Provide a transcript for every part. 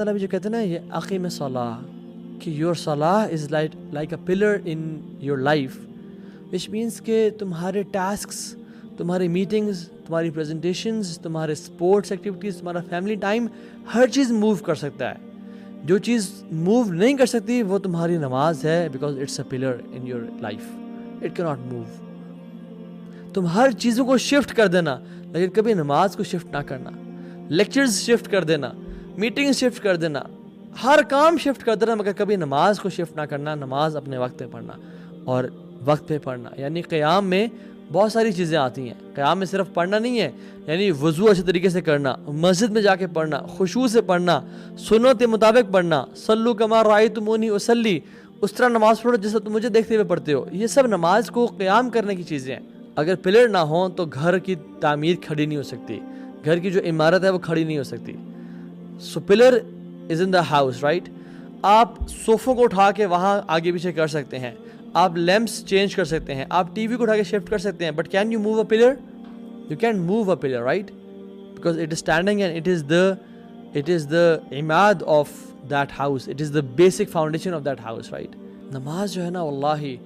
تعالیٰ بھی جو کہتے ہیں نا یہ اقیم صلاح کہ یور صلاح is like a pillar in your life, which means کہ تمہارے ٹاسکس، تمہاری میٹنگز، تمہاری پریزنٹیشنز، تمہارے اسپورٹس ایکٹیویٹیز، تمہارا فیملی ٹائم، ہر چیز موو کر سکتا ہے۔ جو چیز موو نہیں کر سکتی وہ تمہاری نماز ہے، because it's a pillar in your life, it can not move. تم ہر چیزوں کو شفٹ کر دینا لیکن کبھی نماز کو شفٹ نہ کرنا، لیکچرز شفٹ کر دینا، میٹنگ شفٹ کر دینا، ہر کام شفٹ کر دینا، مگر کبھی نماز کو شفٹ نہ کرنا۔ نماز اپنے وقت پہ پڑھنا اور وقت پہ پڑھنا، یعنی قیام میں بہت ساری چیزیں آتی ہیں۔ قیام میں صرف پڑھنا نہیں ہے، یعنی وضو اچھے طریقے سے کرنا، مسجد میں جا کے پڑھنا، خشوع سے پڑھنا، سنت کے مطابق پڑھنا، صلو کما رأیتمونی اصلی، اس طرح نماز پڑھو جیسا تم مجھے دیکھتے ہوئے پڑھتے ہو۔ یہ سب نماز کو قیام کرنے کی چیزیں ہیں۔ اگر پلر نہ ہوں تو گھر کی تعمیر کھڑی نہیں ہو سکتی، گھر کی جو عمارت ہے وہ کھڑی نہیں ہو سکتی۔ So pillar is in the house, right? آپ صوفوں کو اٹھا کے وہاں آگے پیچھے کر سکتے ہیں، آپ لیمپس چینج کر سکتے ہیں، آپ ٹی وی کو اٹھا کے شفٹ کر سکتے ہیں، but can you move a pillar? You can move a pillar, right? Because it is standing and it is the Imad of that house, it is the basic foundation of that house, right? نماز جو ہے نا، واللہ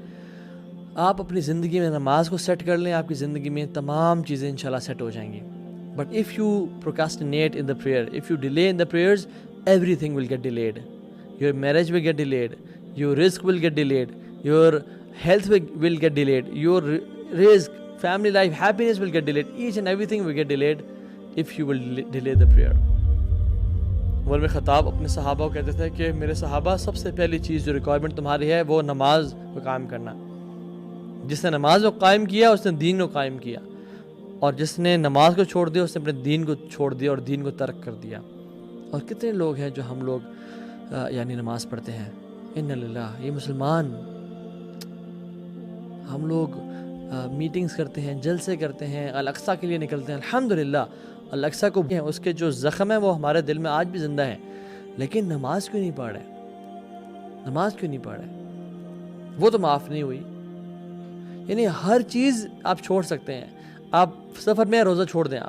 آپ اپنی زندگی میں نماز کو سیٹ کر لیں، آپ کی زندگی میں تمام چیزیں انشاءاللہ سیٹ ہو جائیں گی۔ But if you procrastinate in the prayer, if you delay in the prayers, everything will get delayed. Your marriage will get delayed, your risk will get delayed, your health will get delayed, your risk, family life, happiness will get delayed, each and everything will get delayed if you will delay the prayer. عمر بن خطاب اپنے صحابہ کو کہتے تھے کہ میرے صحابہ، سب سے پہلی چیز جو ریکوائرمنٹ تمہاری ہے وہ نماز کو قائم کرنا۔ جس نے نماز کو قائم کیا اس نے دین کو قائم کیا، اور جس نے نماز کو چھوڑ دیا اس نے اپنے دین کو چھوڑ دیا اور دین کو ترک کر دیا۔ اور کتنے لوگ ہیں جو ہم لوگ یعنی نماز پڑھتے ہیں، ان للہ، یہ مسلمان، ہم لوگ میٹنگز کرتے ہیں، جلسے کرتے ہیں، الاقصیٰ کے لیے نکلتے ہیں، الحمدللہ الاقصیٰ کو اس کے جو زخم ہے وہ ہمارے دل میں آج بھی زندہ ہے، لیکن نماز کیوں نہیں پڑھ رہے؟ نماز کیوں نہیں پڑھ رہے؟ وہ تو معاف نہیں ہوئی۔ یعنی ہر چیز آپ چھوڑ سکتے ہیں، آپ سفر میں روزہ چھوڑ دیں،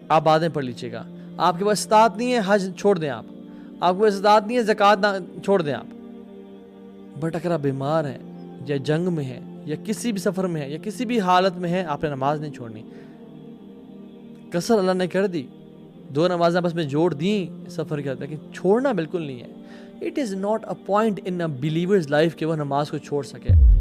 آپ بعدیں پڑھ لیجیے گا، آپ کے پاس استطاعت نہیں ہے حج چھوڑ دیں، آپ کے پاس استطاعت نہیں ہے زکوٰۃ چھوڑ دیں آپ۔ بٹ اگر آپ بیمار ہیں یا جنگ میں ہیں یا کسی بھی سفر میں ہیں یا کسی بھی حالت میں ہیں، آپ نے نماز نہیں چھوڑنی۔ قصر اللہ نے کر دی، 2 نمازیں بس میں جوڑ دیں سفر کے، لیکن چھوڑنا بالکل نہیں ہے۔ It is not a point in a believers life کہ وہ نماز کو چھوڑ سکے۔